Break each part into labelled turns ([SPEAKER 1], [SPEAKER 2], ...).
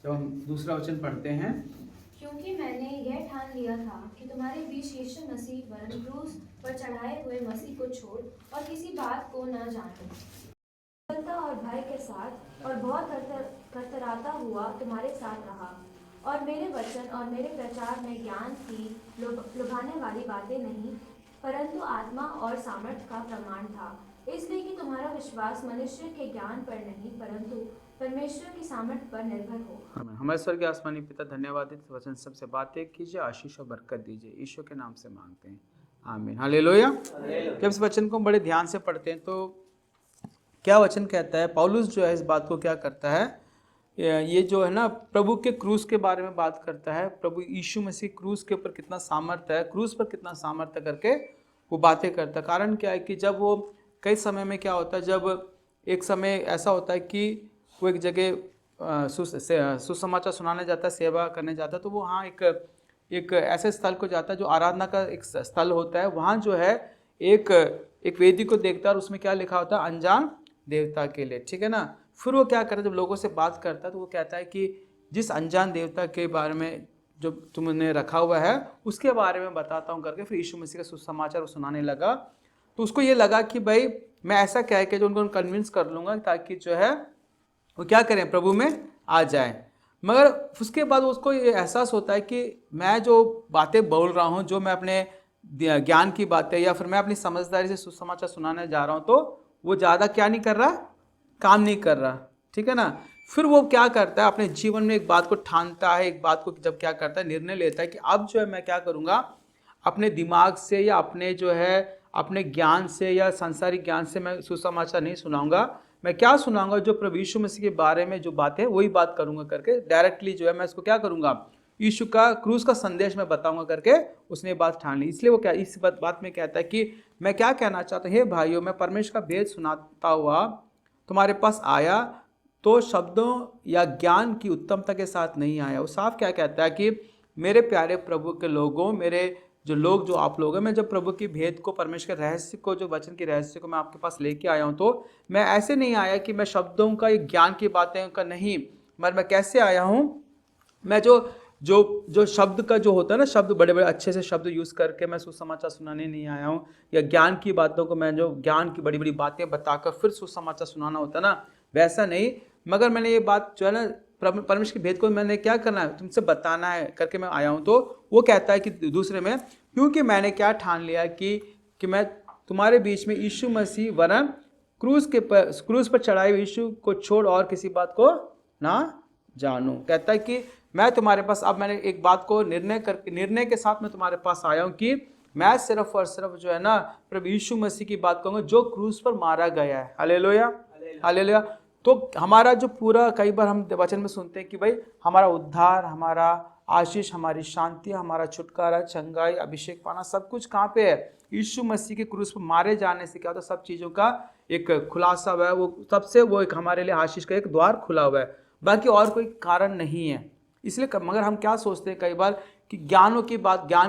[SPEAKER 1] जब हम दूसरा वचन पढ़ते हैं,
[SPEAKER 2] क्योंकि मैंने यह ठान लिया था कि तुम्हारे बीच यीशु मसीह वरन क्रूस पर चढ़ाए हुए मसीह को छोड़ और किसी बात को न जानूं। सरलता और भय के साथ और बहुत थरथराता हुआ तुम्हारे साथ रहा, और मेरे वचन और मेरे प्रचार में ज्ञान की लुभाने वाली बातें नहीं, परंतु आत्मा और सामर्थ का प्रमाण था, इसलिए कि तुम्हारा विश्वास मनुष्य के ज्ञान पर नहीं परंतु परमेश्वर की सामर्थ पर निर्भर हो।
[SPEAKER 1] आमीन। हमारे स्वर्गीय आसमानी पिता, धन्यवाद इस वचन सबसे बातें कीजिए, आशीष और बरकत दीजिए, ईश्वर के नाम से मांगते हैं, आमीन। हालेलुया। जब इस वचन को बड़े ध्यान से पढ़ते हैं तो क्या वचन कहता है, पौलुस जो है इस बात को क्या करता है, ये जो है ना प्रभु के क्रूस के बारे में बात करता है। प्रभु यीशु मसीह क्रूस के ऊपर कितना सामर्थ्य है, क्रूस पर कितना सामर्थ्य करके वो बातें करता है। कारण क्या है कि जब वो कई समय में क्या होता है, जब एक समय ऐसा होता है कि वो एक जगह सुसमाचार सुनाने जाता है, सेवा करने जाता है, तो वो वहाँ एक ऐसे स्थल को जाता है जो आराधना का एक स्थल होता है। वहाँ जो है एक वेदी को देखता है और उसमें क्या लिखा होता है, अनजान देवता के लिए, ठीक है ना। फिर वो क्या करता है, जब लोगों से बात करता है तो वो कहता है कि जिस अनजान देवता के बारे में जो तुमने रखा हुआ है उसके बारे में बताता हूँ करके फिर यीशु मसीह का सुसमाचार वो सुनाने लगा। तो उसको ये लगा कि भाई मैं ऐसा कह के जो उनको कन्विंस कर लूँगा ताकि जो है वो क्या करें, प्रभु में आ जाए। मगर उसके बाद उसको ये एहसास होता है कि मैं जो बातें बोल रहा हूँ, जो मैं अपने ज्ञान की बातें या फिर मैं अपनी समझदारी से सुसमाचार सुनाने जा रहा हूँ, तो वो ज़्यादा क्या नहीं कर रहा, काम नहीं कर रहा, ठीक है ना। फिर वो क्या करता है, अपने जीवन में एक बात को ठानता है, एक बात को जब क्या करता है, निर्णय लेता है कि अब जो है मैं क्या करूँगा, अपने दिमाग से या अपने जो है अपने ज्ञान से या सांसारिक ज्ञान से मैं सुसमाचार नहीं सुनाऊंगा। मैं क्या सुनाऊंगा, जो प्रभु यीशु मसीह के बारे में जो बात है वही बात करूंगा करके डायरेक्टली जो है मैं इसको क्या करूंगा, यीशु का क्रूस का संदेश मैं बताऊंगा करके उसने बात ठान ली। इसलिए वो क्या इस बात में कहता है कि मैं क्या कहना चाहता हूँ, हे भाइयों, मैं परमेश्वर का भेद सुनाता हुआ तुम्हारे पास आया तो शब्दों या ज्ञान की उत्तमता के साथ नहीं आया। वो साफ क्या कहता है कि मेरे प्यारे प्रभु के लोगों, मेरे जो लोग जो आप लोग हैं, मैं जब प्रभु की भेद को, परमेश्वर के रहस्य को, जो वचन के रहस्य को मैं आपके पास लेके आया हूँ, तो मैं ऐसे नहीं आया कि मैं शब्दों का, एक ज्ञान की बातें का नहीं, मगर मैं कैसे आया हूँ, मैं जो जो जो शब्द का जो होता है ना, शब्द बड़े बड़े अच्छे से शब्द यूज़ करके मैं सुसमाचार सुनाने नहीं आया हूँ, या ज्ञान की बातों को मैं जो ज्ञान की बड़ी बड़ी बातें बताकर फिर सुसमाचार सुनाना होता ना, वैसा नहीं। मगर मैंने ये बात जो है ना परमेश्वर की भेद को मैंने क्या करना है, तुमसे बताना है करके मैं आया हूँ। तो वो कहता है कि दूसरे में, क्योंकि मैंने क्या ठान लिया कि मैं तुम्हारे बीच में यीशु मसीह वरन क्रूस पर चढ़ाए हुए यीशु को छोड़ और किसी बात को ना जानूं। कहता है कि मैं तुम्हारे पास, अब मैंने एक बात को निर्णय के साथ मैं तुम्हारे पास आया हूँ कि मैं सिर्फ और सिर्फ जो है ना प्रभु यीशु मसीह की बात कहूँगा जो क्रूस पर मारा गया है। Hallelujah, hallelujah. तो हमारा जो पूरा, कई बार हम वचन में सुनते हैं कि भाई हमारा उद्धार, हमारा आशीष, हमारी शांति, हमारा छुटकारा, चंगाई, अभिषेक पाना, सब कुछ कहाँ पे है, यीशु मसीह के क्रूस पर मारे जाने से क्या होता है, सब चीज़ों का एक खुलासा हुआ है। वो सबसे वो एक हमारे लिए आशीष का एक द्वार खुला हुआ है, बाकी और कोई कारण नहीं है। इसलिए मगर हम क्या सोचते हैं कई बार कि ज्ञान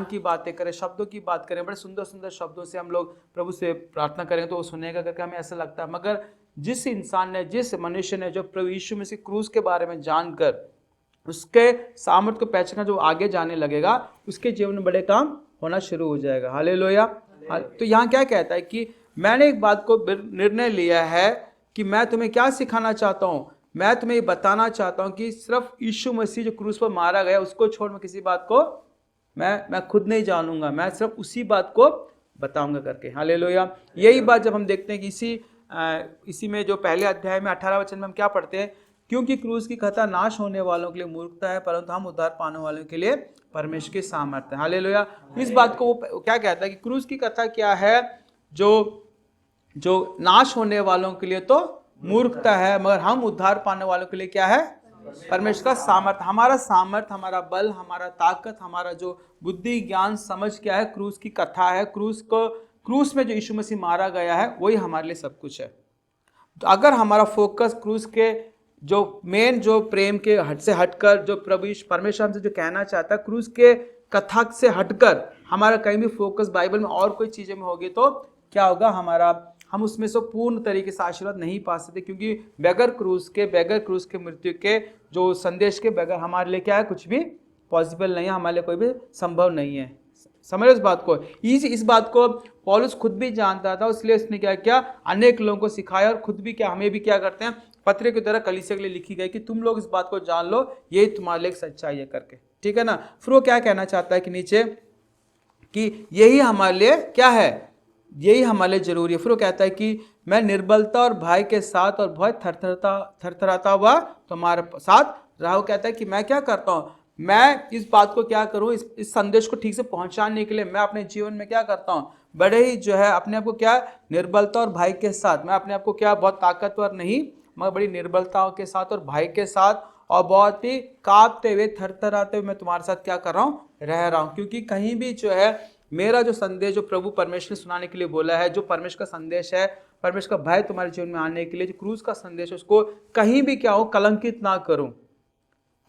[SPEAKER 1] की बातें करें, शब्दों की बात करें, बड़े सुंदर सुंदर शब्दों से हम लोग प्रभु से प्रार्थना करें तो वो सुनेगा करके हमें ऐसा लगता है। मगर जिस इंसान ने, जिस मनुष्य ने जो प्रभु यीशु मसीह क्रूस के बारे में जानकर उसके सामर्थ्य को पहचाना, जो आगे जाने लगेगा उसके जीवन में बड़े काम होना शुरू हो जाएगा। हालेलुया। तो यहाँ क्या कहता है कि मैंने एक बात को निर्णय लिया है कि मैं तुम्हें क्या सिखाना चाहता हूँ, मैं तुम्हें ये बताना चाहता हूँ कि सिर्फ यीशु मसीह जो क्रूस पर मारा गया उसको छोड़ मैं किसी बात को मैं खुद नहीं जानूंगा, मैं सिर्फ उसी बात को बताऊंगा करके। हालेलुया। यही बात जब हम देखते हैं कि इसी में जो पहले अध्याय में 18 वचन में हम क्या पढ़ते हैं, क्योंकि क्रूस की कथा नाश होने वालों के लिए मूर्खता है परंतु हम उद्धार पाने वालों के लिए परमेश्वर की सामर्थ्य है। हालेलुया। इस बात को वो क्या कहता है कि क्रूस की कथा क्या है, जो नाश होने वालों के लिए तो मूर्खता है, मगर हम उद्धार पाने वालों के लिए क्या है, परमेश्वर का सामर्थ। हमारा सामर्थ, हमारा बल, हमारा ताकत, हमारा जो बुद्धि ज्ञान समझ क्या है, क्रूस की कथा है। क्रूस में जो यीशु मसीह मारा गया है वही हमारे लिए सब कुछ है। तो अगर हमारा फोकस क्रूस के जो मेन, जो प्रेम के हट से हटकर, जो प्रभु परमेश्वर हमसे जो कहना चाहता है, क्रूस के कथा से हटकर हमारा कहीं भी फोकस बाइबल में और कोई चीज़ों में होगी तो क्या होगा, हम उसमें से पूर्ण तरीके से आशीर्वाद नहीं पा सकते, क्योंकि बगैर क्रूस के मृत्यु के जो संदेश के बगैर हमारे लिए क्या है, कुछ भी पॉसिबल नहीं है, हमारे लिए कोई भी संभव नहीं है। समझ इस बात को। इस बात को पौलुस खुद भी जानता था, इसलिए उसने क्या किया, अनेक लोगों को सिखाया और खुद भी क्या, हमें भी क्या करते हैं, पत्र की तरह कलीसिया के लिए लिखी गई कि तुम लोग इस बात को जान लो, ये तुम्हारे लिए एक सच्चाई है करके, ठीक है ना। फिर वो क्या कहना चाहता है कि नीचे कि यही हमारे लिए क्या है, यही हमारे लिए जरूरी है। फिर वो कहता है कि मैं निर्बलता और भय के साथ और बहुत थरथराता हुआ तुम्हारे साथ रहा। वो कहता है कि मैं क्या करता हूँ, मैं इस बात को क्या करूँ, इस संदेश को ठीक से पहुंचाने के लिए मैं अपने जीवन में क्या करता हूँ, बड़े ही जो है अपने आप को क्या, निर्बलता और भय के साथ, मैं अपने आप को क्या बहुत ताकतवर नहीं, मगर बड़ी निर्बलताओं के साथ और भय के साथ और बहुत ही कांपते हुए थरथराते हुए मैं तुम्हारे साथ क्या कर रहा हूँ, रह रहा हूँ। क्योंकि कहीं भी जो है मेरा जो संदेश जो प्रभु परमेश्वर ने सुनाने के लिए बोला है, जो परमेश्वर का संदेश है, परमेश्वर का भय तुम्हारे जीवन में आने के लिए जो क्रूस का संदेश है, उसको कहीं भी क्या हो, कलंकित ना करूं,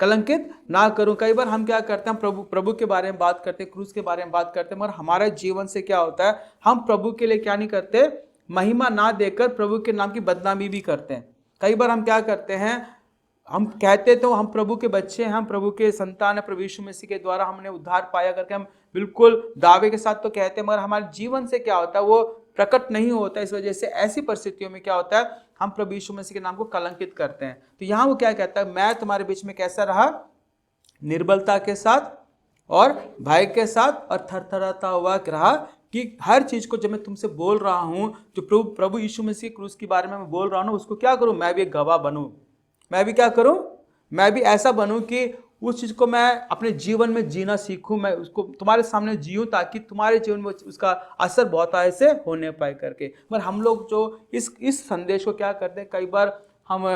[SPEAKER 1] कलंकित ना करूं। कई बार हम क्या करते हैं, प्रभु के बारे में बात करते हैं, क्रूस के बारे में बात करते हैं, मगर हमारे जीवन से क्या होता है, हम प्रभु के लिए क्या नहीं करते, महिमा ना देकर प्रभु के नाम की बदनामी भी करते हैं। कई बार हम क्या करते हैं, हम कहते तो हम प्रभु के बच्चे हैं, हम प्रभु के संतान है, प्रभु यीशु मसीह के द्वारा हमने उद्धार पाया करके हम बिल्कुल दावे के साथ तो कहते हैं, मगर हमारे जीवन से क्या होता है, वो प्रकट नहीं होता। इस वजह से ऐसी परिस्थितियों में क्या होता है, हम प्रभु यीशु मसीह के नाम को कलंकित करते हैं। तो यहाँ वो क्या कहता है, मैं तुम्हारे बीच में कैसा रहा, निर्बलता के साथ और भय के साथ और थरथराता हुआ रहा, कि हर चीज को जब मैं तुमसे बोल रहा हूँ, जो प्रभु यीशु मसीह क्रूस के बारे में मैं बोल रहा हूँ, उसको क्या करूँ, मैं भी एक गवाह बनूँ, मैं भी क्या करूं, मैं भी ऐसा बनूं कि उस चीज को मैं अपने जीवन में जीना सीखूं, मैं उसको तुम्हारे सामने जीऊं, ताकि तुम्हारे जीवन में उसका असर बहुत आए से होने पाए करके। पर हम लोग जो इस संदेश को क्या करते हैं, कई बार हम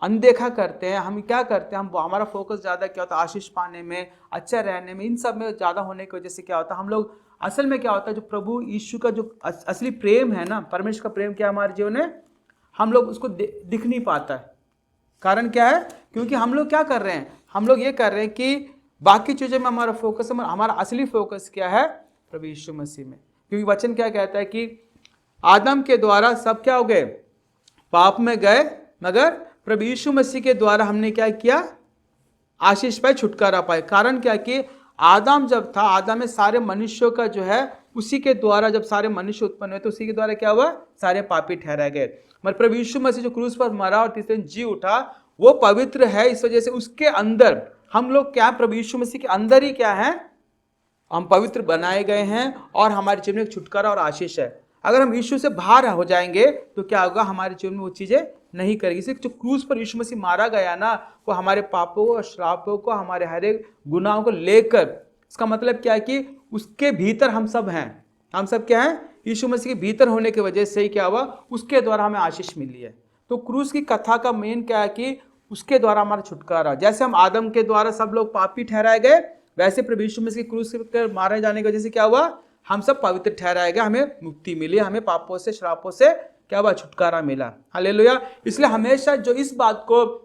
[SPEAKER 1] अनदेखा करते हैं। हम क्या करते हैं, हमारा फोकस ज़्यादा क्या होता है, आशीष पाने में, अच्छा रहने में, इन सब में ज़्यादा होने की वजह से क्या होता है, हम लोग असल में क्या होता है, जो प्रभु यीशु का जो असली प्रेम है ना, परमेश्वर का प्रेम क्या हमारे जीवन में, हम लोग उसको दिख नहीं पाता है। कारण क्या है, क्योंकि हम लोग क्या कर रहे हैं, हम लोग ये कर रहे हैं कि बाकी चीज़ों में हमारा फोकस है, हमारा असली फोकस क्या है, प्रभु यीशु मसीह में। क्योंकि वचन क्या कहता है कि आदम के द्वारा सब क्या हो गए, पाप में गए, मगर प्रभु यीशु मसीह के द्वारा हमने क्या किया, आशीष पाए, छुटकारा पाए। कारण क्या कि आदम जब था, आदम में सारे मनुष्यों का जो है, उसी के द्वारा जब सारे मनुष्य उत्पन्न हुए तो उसी के द्वारा क्या हुआ, सारे पापी ठहराए गए। मगर प्रभु यीशु मसीह जो क्रूस पर मरा और तीसरे दिन जी उठा, वो पवित्र है। इस वजह से उसके अंदर हम लोग क्या, प्रभु यीशु मसीह के अंदर ही क्या है, हम पवित्र बनाए गए हैं और हमारे जीवन में छुटकारा और आशीष है। अगर हम यीशु से बाहर हो जाएंगे तो क्या होगा, हमारे जीवन में वो चीजें नहीं करेगी। इसलिए जो क्रूस पर यीशु मसीह मारा गया ना, वो हमारे पापों और श्रापों को, हमारे हर एक गुनाहों को लेकर, इसका मतलब क्या है कि उसके भीतर हम सब हैं। हम सब क्या हैं, यीशु मसीह के भीतर होने की वजह से ही क्या हुआ, उसके द्वारा हमें आशीष मिली है। तो क्रूस की कथा का मेन क्या है कि उसके द्वारा हमारा छुटकारा। जैसे हम आदम के द्वारा सब लोग पापी ठहराए गए, वैसे प्रभु यीशु मसीह के क्रूस पर मारे जाने की वजह से क्या हुआ, हम सब पवित्र ठहराए गए, हमें मुक्ति मिली, हमें पापों से, श्रापों से क्या हुआ, छुटकारा मिला। हालेलुया। इसलिए हमेशा जो इस बात को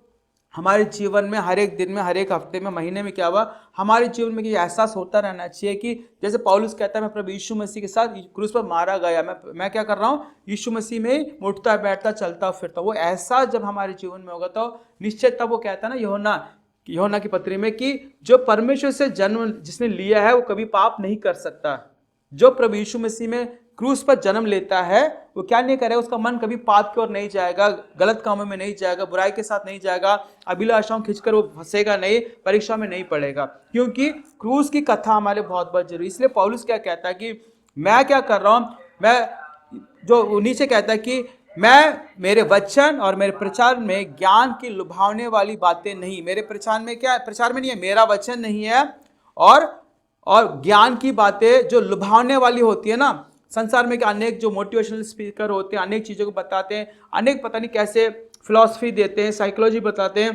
[SPEAKER 1] हमारे जीवन में, हर एक दिन में, हर एक हफ्ते में, महीने में क्या हुआ, हमारे जीवन में ये एहसास होता रहना चाहिए कि जैसे पौलुस कहता है, मैं प्रभु यीशु मसीह के साथ क्रूस पर मारा गया, मैं क्या कर रहा हूँ, यीशु मसीह में ही उठता बैठता, चलता फिरता। वो एहसास जब हमारे जीवन में होगा तो निश्चित तब वो कहता है ना यूहन्ना की पत्री में कि जो परमेश्वर से जन्म जिसने लिया है वो कभी पाप नहीं कर सकता। जो प्रभु यीशु मसीह में क्रूस पर जन्म लेता है वो क्या नहीं करेगा, उसका मन कभी पाप की ओर नहीं जाएगा, गलत कामों में नहीं जाएगा, बुराई के साथ नहीं जाएगा, अभिलाषाओं खींचकर वो फंसेगा नहीं, परीक्षा में नहीं पड़ेगा। क्योंकि क्रूस की कथा हमारे बहुत बहुत जरूरी। इसलिए पौलुस क्या कहता है कि मैं क्या कर रहा हूँ, मैं जो नीचे कहता है कि मैं मेरे वचन और मेरे प्रचार में ज्ञान की लुभावने वाली बातें नहीं, मेरे प्रचार में क्या, प्रचार में नहीं है, मेरा वचन नहीं है, और ज्ञान की बातें जो लुभावने वाली होती है ना, संसार में अनेक जो मोटिवेशनल स्पीकर होते हैं, अनेक चीज़ों को बताते हैं, अनेक पता नहीं कैसे फिलॉसफी देते हैं, साइकोलॉजी बताते हैं,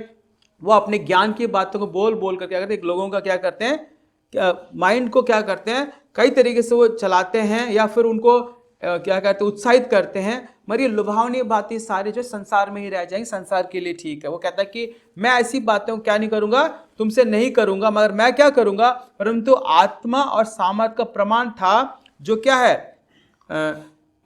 [SPEAKER 1] वो अपने ज्ञान की बातों को बोल बोल कर क्या करते हैं, लोगों का क्या करते हैं, माइंड को क्या करते हैं, कई तरीके से वो चलाते हैं, या फिर उनको क्या कहते हैं, उत्साहित करते हैं। मगर ये लुभावनी बातें सारी जो संसार में ही रह जाएंगी, संसार के लिए ठीक है। वो कहता है कि मैं ऐसी बातों क्या नहीं करूंगा, तुमसे नहीं करूंगा, मगर मैं क्या करूंगा, परंतु आत्मा और सामर्थ का प्रमाण था, जो क्या है,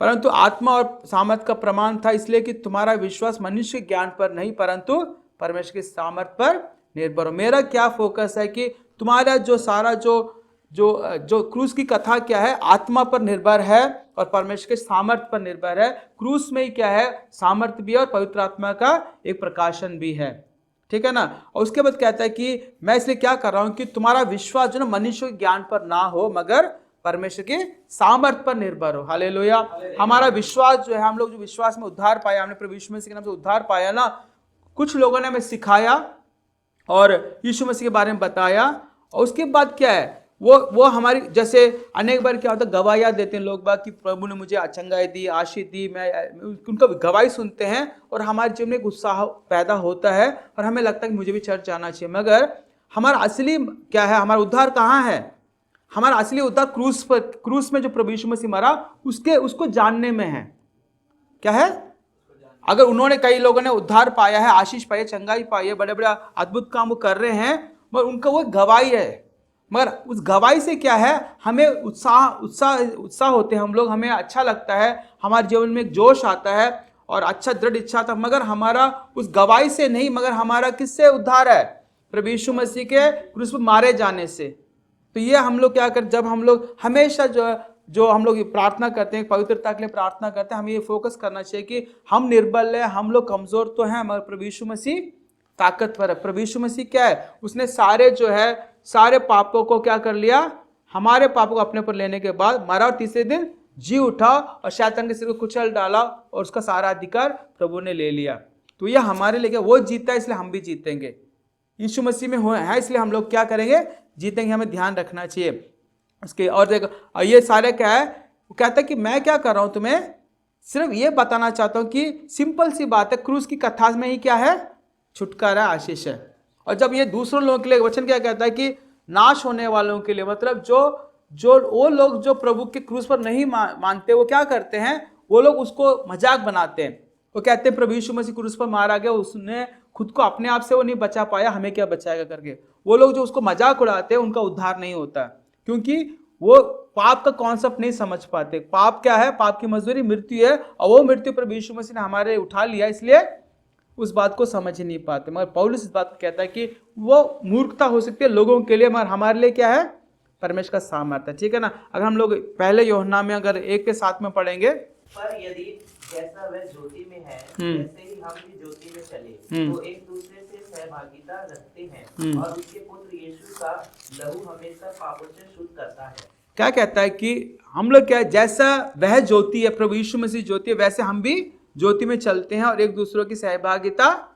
[SPEAKER 1] परंतु आत्मा और सामर्थ का प्रमाण था, इसलिए कि तुम्हारा विश्वास मनुष्य के ज्ञान पर नहीं परंतु परमेश्वर के सामर्थ पर निर्भर हो। मेरा क्या फोकस है कि तुम्हारा जो सारा जो क्रूस की कथा क्या है, आत्मा पर निर्भर है और परमेश्वर के सामर्थ पर निर्भर है। क्रूस में ही क्या है, सामर्थ भी है और पवित्र आत्मा का एक प्रकाशन भी है, ठीक है ना। और उसके बाद कहता है कि मैं इसलिए क्या कर रहा हूं कि तुम्हारा विश्वास जो ना मनुष्य के ज्ञान पर ना हो मगर परमेश्वर के सामर्थ पर निर्भर हो। हालेलुया। हमारा विश्वास जो है, हम लोग जो विश्वास में उद्धार पाया, हमने प्रभु यीशु मसीह के नाम से उद्धार पाया ना, कुछ लोगों ने हमें सिखाया और यीशु मसीह के बारे में बताया, और उसके बाद क्या है, वो हमारी, जैसे अनेक बार क्या होता है, गवाहियां देते हैं लोग बाग कि प्रभु ने मुझे चंगाई दी, आशीष दी, मैं उनका गवाही सुनते हैं और हमारे जीवन में एक उत्साह पैदा होता है और हमें लगता है कि मुझे भी चर्च जाना चाहिए। मगर हमारा असली क्या है, हमारा उद्धार कहाँ है? हमारा असली उद्धार क्रूस में जो प्रभु यीशु मसीह मरा उसको जानने में है। क्या है? अगर उन्होंने, कई लोगों ने उद्धार पाया है, आशीष पाई है, चंगाई पाई है, बड़े बड़े अद्भुत काम वो कर रहे हैं, मगर उनका वो गवाही है। मगर उस गवाही से क्या है, हमें उत्साह होते हैं हम लोग, हमें अच्छा लगता है, हमारे जीवन में एक जोश आता है और अच्छा दृढ़ इच्छा था, मगर हमारा उस गवाही से नहीं, मगर हमारा किससे उद्धार है? प्रभु यीशु मसीह के क्रूस पर मारे जाने से। तो ये हम लोग क्या कर, जब हम लोग हमेशा जो हम लोग प्रार्थना करते हैं, पवित्रता के लिए प्रार्थना करते हैं, हमें ये फोकस करना चाहिए कि हम निर्बल हैं, हम लोग कमजोर तो हैं, मगर प्रभु यीशु मसीह ताकतवर है। प्रभु यीशु मसीह क्या है, उसने सारे पापों को क्या कर लिया, हमारे पापों को अपने पर लेने के बाद मरा और तीसरे दिन जी उठा और शैतान के सिर को कुचल डाला और उसका सारा अधिकार प्रभु ने ले लिया। तो ये हमारे लिए, वो जीता है इसलिए हम भी जीतेंगे। यीशु मसीह में है इसलिए हम लोग क्या करेंगे, जीतेंगे। हमें ध्यान रखना चाहिए उसके। और देखो ये सारे क्या है, वो कहता है कि मैं क्या कर रहा हूं, तुम्हें सिर्फ ये बताना चाहता हूं कि सिंपल सी बात है, क्रूस की कथा में ही क्या है, छुटकारा, आशीष है। और जब ये दूसरों लोगों के लिए वचन क्या कहता है कि नाश होने वालों के लिए, मतलब जो वो लोग जो प्रभु के क्रूस पर नहीं मानते, वो क्या करते हैं, वो लोग उसको मजाक बनाते हैं। वो कहते हैं प्रभु यीशु मसीह क्रूस पर मारा गया, उसने खुद को अपने आप से वो नहीं बचा पाया, हमें क्या बचाएगा करके। वो लोग जो उसको मजाक उड़ाते हैं, उनका उद्धार नहीं होता, क्योंकि वो पाप का कॉन्सेप्ट नहीं समझ पाते। पाप क्या है, पाप की मजदूरी मृत्यु है, और वो मृत्यु प्रभु यीशु मसीह ने हमारे उठा लिया, इसलिए उस बात को समझ ही नहीं पाते। मगर पौलुस इस बात को कहता है कि वो मूर्खता हो सकती है लोगों के लिए, मगर हमारे लिए क्या है, परमेश्वर का सामर्थ्य है, ठीक है ना। अगर हम लोग पहले यूहन्ना में अगर 1 के 7 में पढ़ेंगे,
[SPEAKER 3] पर यदि जैसा वह ज्योति में है वैसे ही हम भी ज्योति में चले तो एक दूसरे से सहभागिता रखते हैं और उसके पुत्र यीशु का लहू हमेशा पापों से शुद्ध करता है।
[SPEAKER 1] क्या कहता है कि हम लोग क्या है, जैसा वह ज्योति है, प्रभु यीशु मसीह ज्योति है, वैसे हम भी ज्योति में चलते हैं और एक दूसरे की सहभागिता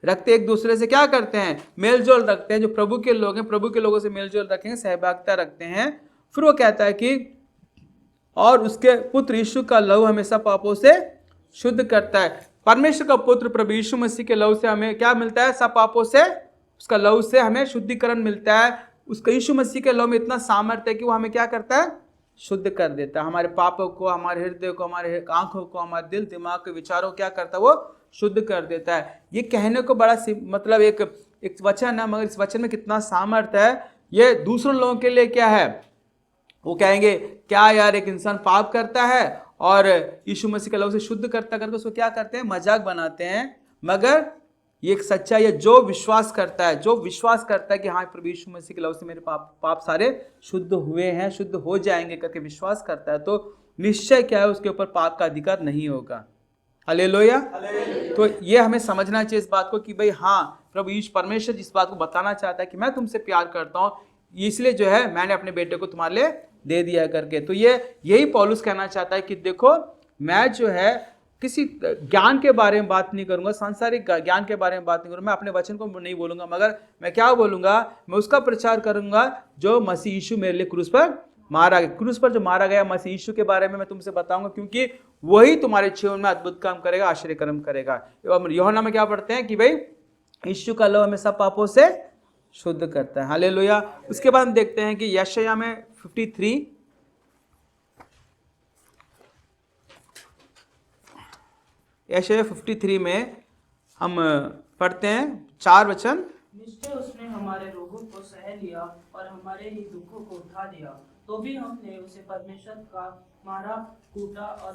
[SPEAKER 1] रखते, एक दूसरे से क्या करते हैं, मेलजोल रखते हैं। जो प्रभु के लोग हैं, प्रभु के लोगों से मेलजोल रखेंगे, सहभागिता रखते हैं। फिर वो कहता है कि और उसके पुत्र यीशु का लहू हमेशा पापों से शुद्ध करता है। परमेश्वर का पुत्र प्रभु यीशु मसीह के लहू से हमें क्या मिलता है, सब पापों से, उसका लहू से हमें शुद्धिकरण मिलता है। उसका यीशु मसीह के लहू में इतना सामर्थ्य है कि वो हमें क्या करता है, शुद्ध कर देता है। हमारे पापों को, हमारे हृदय को, हमारे आंखों को, हमारे दिल दिमाग के विचारों को क्या करता है, वो शुद्ध कर देता है। ये कहने को बड़ा मतलब एक वचन है, मगर इस वचन में कितना सामर्थ्य है। ये दूसरों लोगों के लिए क्या है, वो कहेंगे क्या यार, एक इंसान पाप करता है और यीशु मसीह के लहू से शुद्ध करता करके उसको क्या करते हैं, मजाक बनाते हैं। मगर ये एक सच्चाई है, जो विश्वास करता है कि हाँ प्रभु यीशु मसीह के लहू से मेरे पाप सारे शुद्ध हुए हैं, शुद्ध हो जाएंगे करके विश्वास करता है, तो निश्चय क्या है, उसके ऊपर पाप का अधिकार नहीं होगा। हालेलुया। तो ये हमें समझना चाहिए इस बात को कि भाई हाँ, प्रभु यीशु परमेश्वर जिस बात को बताना चाहता है कि मैं तुमसे प्यार करता हूँ, इसलिए जो है मैंने अपने बेटे को तुम्हारे लिए दे दिया करके। तो यही पौलुस कहना चाहता है कि देखो, मैं जो है किसी ज्ञान के बारे में बात नहीं करूंगा, सांसारिक ज्ञान के बारे में बात नहीं करूंगा, मैं अपने वचन को नहीं बोलूंगा, मगर मैं क्या बोलूंगा, मैं उसका प्रचार करूंगा जो मसीह यीशु मेरे लिए क्रूस पर मारा गया। क्रूस पर जो मारा गया मसीह यीशु के बारे में मैं तुमसे बताऊंगा, क्योंकि वही तुम्हारे जीवन में अद्भुत काम करेगा, आश्चर्य कर्म करेगा। यूहन्ना में क्या पढ़ते हैं कि भाई यीशु का लहू हमें सब पापों से शुद्ध करता है। हालेलुया। उसके बाद हम देखते हैं कि यशायाह में 53 में हम पढ़ते हैं 4 वचन।
[SPEAKER 4] निश्चय उसने हमारे रोगों को सह लिया और हमारे ही दुखों को उठा लिया, तो भी हमने उसे परमेश्वर का मारा, कूटा और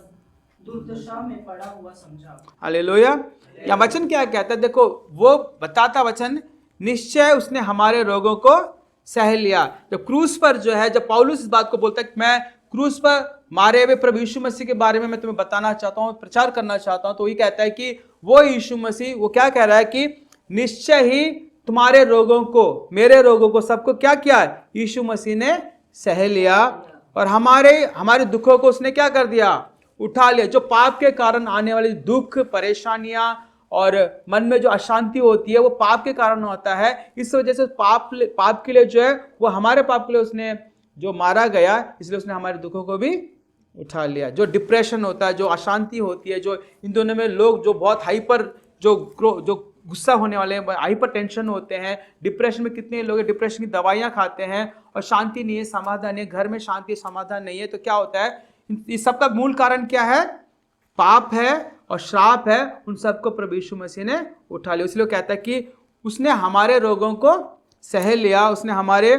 [SPEAKER 4] दुर्दशा में पड़ा हुआ समझा।
[SPEAKER 1] हालेलुया। या वचन क्या कहता है, देखो वो बताता वचन, निश्चय उसने हमारे रोगों को सह लिया। जब क्रूस पर जो है, जब पौलुस इस बात को बोलता है कि मैं क्रूस पर मारे हुए प्रभु यीशु मसीह के बारे में मैं तुम्हें बताना चाहता हूँ, प्रचार करना चाहता हूँ, तो ये कहता है कि वो यीशु मसीह, वो क्या कह रहा है कि निश्चय ही तुम्हारे रोगों को, मेरे रोगों को, सबको क्या किया, यीशु मसीह ने सह लिया, और हमारे दुखों को उसने क्या कर दिया, उठा लिया। जो पाप के कारण आने वाले दुख, परेशानियां और मन में जो अशांति होती है, वो पाप के कारण होता है। इस वजह से पाप के लिए जो है, वो हमारे पाप के लिए उसने जो मारा गया, इसलिए उसने हमारे दुखों को भी उठा लिया। जो डिप्रेशन होता है, जो अशांति होती है, जो इन दोनों में लोग जो बहुत हाइपर, जो गुस्सा होने वाले हैं, हाइपर टेंशन होते हैं, डिप्रेशन में कितने लोग डिप्रेशन की दवाइयां खाते हैं और शांति नहीं है, समाधान नहीं है, घर में शांति समाधान नहीं है, तो क्या होता है, इस सब का मूल कारण क्या है, पाप है और श्राप है। उन सबको प्रभु यीशु मसीह ने उठा लिया। इसलिए कहता है कि उसने हमारे रोगों को सह लिया, उसने हमारे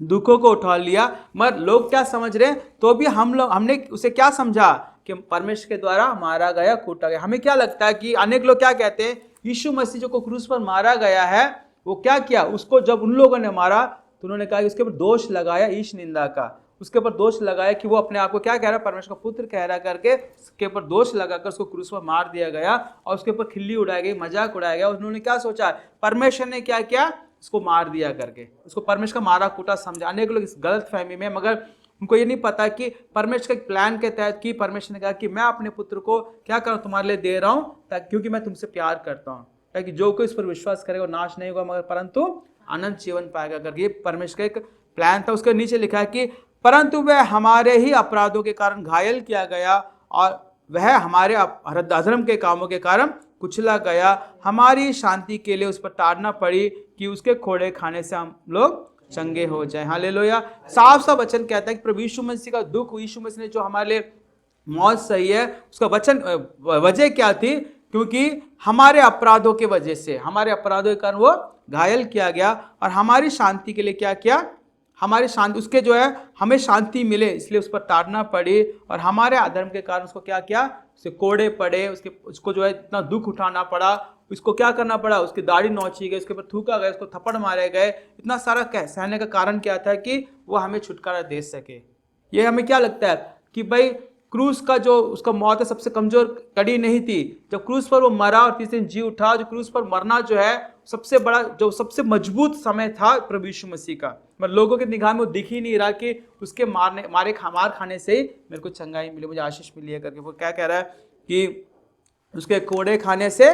[SPEAKER 1] दुखों को उठा लिया। मगर लोग क्या समझ रहे हैं, तो भी हमने उसे क्या समझा कि परमेश्वर के द्वारा मारा गया, कूटा गया। हमें क्या लगता है कि अनेक लोग क्या कहते हैं, यीशु मसीह जो को क्रूस पर मारा गया है, वो क्या किया, उसको जब उन लोगों ने मारा तो उन्होंने कहा कि उसके ऊपर दोष लगाया, ईश निंदा का, उसके ऊपर दोष लगाया कि वो अपने आप को क्या कह रहा है, परमेश्वर का पुत्र कह रहा करके उसके ऊपर दोष लगाकर उसको क्रूस पर मार दिया गया और उसके ऊपर खिल्ली उड़ाई गई, मजाक उड़ाया गया। उन्होंने क्या सोचा, परमेश्वर ने क्या किया, उसको मार दिया करके, उसको परमेश्वर का मारा कूटा समझा। अनेक लोग इस गलत फहमी में, मगर उनको ये नहीं पता कि परमेश्वर के प्लान के तहत कि परमेश्वर ने कहा कि मैं अपने पुत्र को क्या करूं, तुम्हारे लिए दे रहा हूं, ताकि क्योंकि मैं तुमसे प्यार करता हूं, ताकि जो कोई इस पर विश्वास करेगा वो नाश नहीं होगा मगर परंतु अनंत जीवन पाएगा करके। ये परमेश्वर का एक प्लान था। उसके नीचे लिखा है कि परंतु वह हमारे ही अपराधों के कारण घायल किया गया और वह हमारे अधर्म के कामों के कारण कुचला गया, हमारी शांति के लिए उस पर ताड़ना पड़ी कि उसके खोड़े खाने से हम लोग चंगे हो जाए। हालेलुया। साफ साफ वचन कहता है कि प्रभु यीशु मसीह का दुख, यीशु मसीह ने जो हमारे लिए मौत सही है, उसका वजह क्या थी, क्योंकि हमारे अपराधों के वजह से, हमारे अपराधों के कारण वो घायल किया गया और हमारी शांति के लिए क्या किया, हमारी शांति, उसके जो है हमें शांति मिले इसलिए उस पर ताड़ना पड़ी, और हमारे अधर्म के कारण उसको क्या किया, उसे कोड़े पड़े, उसको जो है इतना दुख उठाना पड़ा, उसको क्या करना पड़ा, उसकी दाढ़ी नोची गई, उसके ऊपर थूका गया, उसको थप्पड़ मारे गए। इतना सारा सहने का कारण क्या था कि वो हमें छुटकारा दे सके। ये हमें क्या लगता है कि भाई क्रूस का जो उसका मौत है सबसे कमजोर कड़ी नहीं थी, जब क्रूस पर वो मरा और तीसरे दिन जी उठा। जो क्रूस पर मरना जो है सबसे बड़ा, जो सबसे मजबूत समय था प्रभु यीशु मसीह का, मतलब लोगों के निगाह में वो दिख ही नहीं रहा कि उसके मार खाने से ही मेरे को चंगाई मिली, मुझे आशीष मिली है करके। वो क्या कह रहा है कि उसके कोड़े खाने से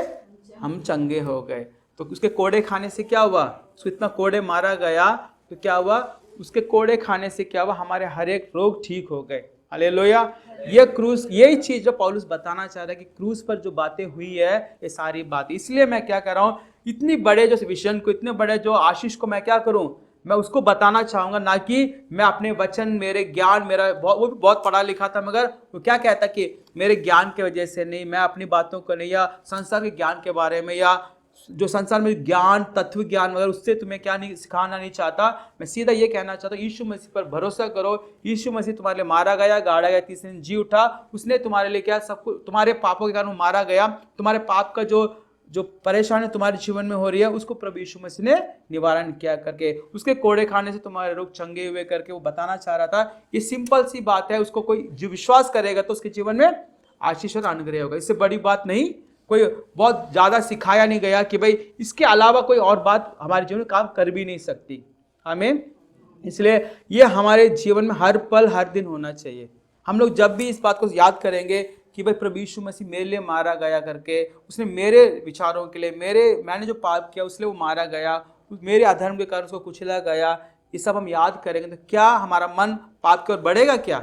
[SPEAKER 1] हम चंगे हो गए। तो उसके कोड़े खाने से क्या हुआ, उसको इतना कोड़े मारा गया तो क्या हुआ, उसके कोड़े खाने से क्या हुआ, हमारे हर एक रोग ठीक हो गए। हालेलुया। ये क्रूस, यही चीज जो पौलुस बताना चाह रहा है कि क्रूस पर जो बातें हुई है, ये सारी बात, इसलिए मैं क्या कर रहा हूँ, इतनी बड़े जो विजन को, इतने बड़े जो आशीष को मैं क्या करूं, मैं उसको बताना चाहूंगा, ना कि मैं अपने वचन, मेरे ज्ञान, मेरा वो भी बहुत पढ़ा लिखा था, मगर वो क्या कहता कि मेरे ज्ञान की वजह से नहीं, मैं अपनी बातों को नहीं, या संसार के ज्ञान के बारे में, या जो संसार में ज्ञान, तत्व ज्ञान वगैरह, उससे तुम्हें क्या नहीं सिखाना नहीं चाहता। मैं सीधा ये कहना चाहता हूँ, यीशु मसीह पर भरोसा करो। यीशु मसीह तुम्हारे लिए मारा गया, गाड़ा गया, तीसरे दिन जी उठा। उसने तुम्हारे लिए क्या, सब कुछ, तुम्हारे पापों के कारण मारा गया। तुम्हारे पाप का जो परेशानी तुम्हारे जीवन में हो रही है, उसको प्रभु यीशु मसीह ने निवारण किया करके, उसके कोड़े खाने से तुम्हारे रोग चंगे हुए करके वो बताना चाह रहा था। ये सिंपल सी बात है, उसको कोई जो विश्वास करेगा तो उसके जीवन में आशीष और अनुग्रह होगा। इससे बड़ी बात नहीं, कोई बहुत ज़्यादा सिखाया नहीं गया कि भाई इसके अलावा कोई और बात हमारे जीवन में काम कर भी नहीं सकती। आमीन। इसलिए ये हमारे जीवन में हर पल, हर दिन होना चाहिए। हम लोग जब भी इस बात को याद करेंगे कि भाई प्रभु यीशु मसीह मेरे लिए मारा गया करके, उसने मेरे विचारों के लिए, मैंने जो पाप किया उसलिए वो मारा गया, मेरे अधर्म के कारण उसको कुचला गया, ये सब हम याद करेंगे तो क्या हमारा मन पाप की ओर बढ़ेगा? क्या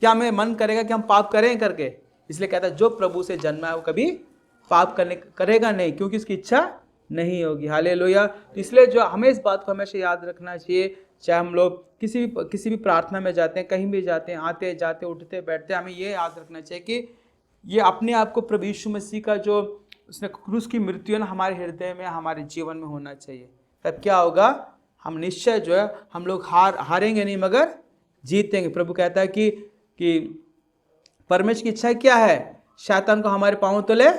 [SPEAKER 1] हमें मन करेगा कि हम पाप करें करके? इसलिए कहता है जो प्रभु से जन्मा है वो कभी पाप करेगा नहीं, क्योंकि उसकी इच्छा नहीं होगी। हालेलुया। इसलिए जो हमें इस बात को हमेशा याद रखना चाहिए, चाहे हम लोग किसी भी प्रार्थना में जाते हैं, कहीं भी जाते हैं, आते जाते, उठते बैठते, हमें ये याद रखना चाहिए कि ये अपने आप को प्रभु यीशु मसीह का जो उसने क्रूस की मृत्यु है ना, हमारे हृदय में, हमारे जीवन में होना चाहिए। तब क्या होगा, हम निश्चय जो है हम लोग हारेंगे नहीं मगर जीतेंगे। प्रभु कहता है कि परमेश्वर की इच्छा क्या है शैतान को हमारे पांव तले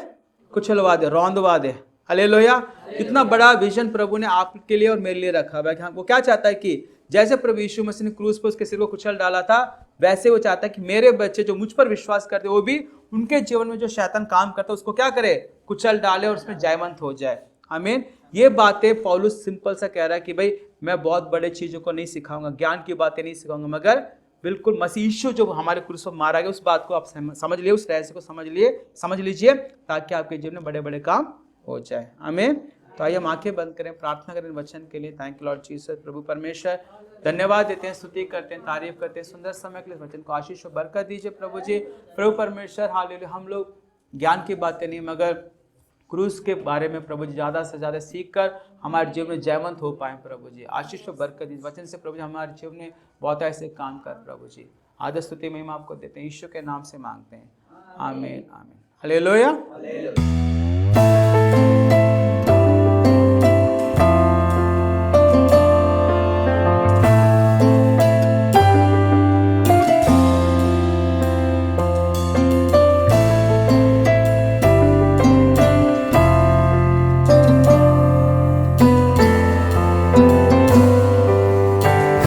[SPEAKER 1] कुचलवा दे, रौंदवा दे। हालेलुया। इतना बड़ा विजन प्रभु ने आपके लिए और मेरे लिए रखा हुआ है कि हमको क्या चाहता है कि जैसे प्रभु यीशु मसीह ने क्रूस पर उसके सिर को कुचल डाला था, वैसे वो चाहता है कि मेरे बच्चे जो मुझ पर विश्वास करते वो भी उनके जीवन में जो शैतान काम करता है उसको क्या करे, कुचल डाले और उसमें जयवंत हो जाए। आमीन। ये बातें पौलुस सिंपल सा कह रहा है कि भाई मैं बहुत बड़े चीजों को नहीं सिखाऊंगा, ज्ञान की बातें नहीं सिखाऊंगा, मगर बिल्कुल मसीह यीशु जो हमारे क्रूस पर मारा गया उस बात को आप समझ लिए, उस रहस्य को समझ लीजिए, ताकि आपके जीवन में बड़े बड़े काम हो जाए। आमीन। तो आइए हम आंखें बंद करें, प्रार्थना करें वचन के लिए। Thank you Lord Jesus. प्रभु परमेश्वर धन्यवाद देते हैं, स्तुति करते हैं, तारीफ करते हैं सुंदर समय के लिए। वचन को आशीष और बरकत दीजिए प्रभु जी। प्रभु परमेश्वर हालेलुया, हम लोग ज्ञान की बातें नहीं मगर क्रूस के बारे में प्रभु जी ज़्यादा से ज़्यादा सीख कर हमारे जीवन में जयवंत हो पाए प्रभु जी। आशीष और बरकत दीजिए वचन से प्रभु जी, हमारे जीवन में बहुत ऐसे काम कर प्रभु जी। आदर स्तुति महिमा आपको देते हैं, यीशु के नाम से मांगते हैं। आमीन आमीन। हालेलुया।